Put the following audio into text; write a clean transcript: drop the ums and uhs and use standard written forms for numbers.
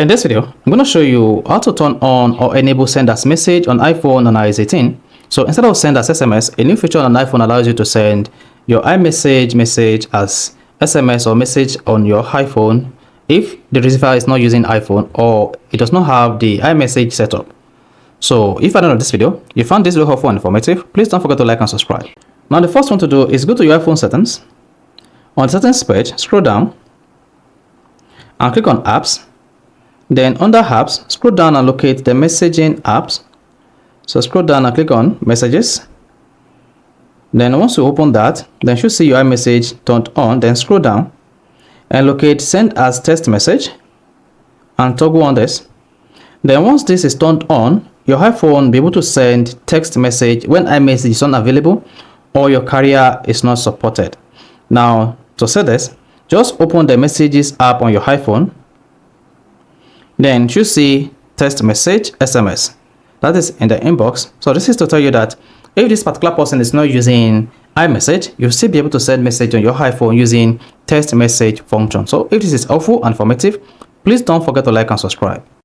In this video, I'm going to show you how to turn on or enable send as message on iPhone on iOS 18. So instead of send as SMS, a new feature on iPhone allows you to send your iMessage message as SMS or message on your iPhone if the receiver is not using iPhone or it does not have the iMessage setup. So if at the end of this video, you found this video helpful and informative, please don't forget to like and subscribe. Now the first one to do is go to your iPhone settings. On the settings page, scroll down and click on apps. Then under apps, scroll down and locate the messaging apps. So scroll down and click on messages. Then once you open that, then you should see your iMessage turned on. Then scroll down and locate send as text message and toggle on this. Then once this is turned on, your iPhone will be able to send text message when iMessage is unavailable or your carrier is not supported. Now to set this, just open the messages app on your iPhone. Then you see text message SMS that is in the inbox. So this is to tell you that if this particular person is not using iMessage, you'll still be able to send message on your iPhone using text message function. So if this is helpful and informative, please don't forget to like and subscribe.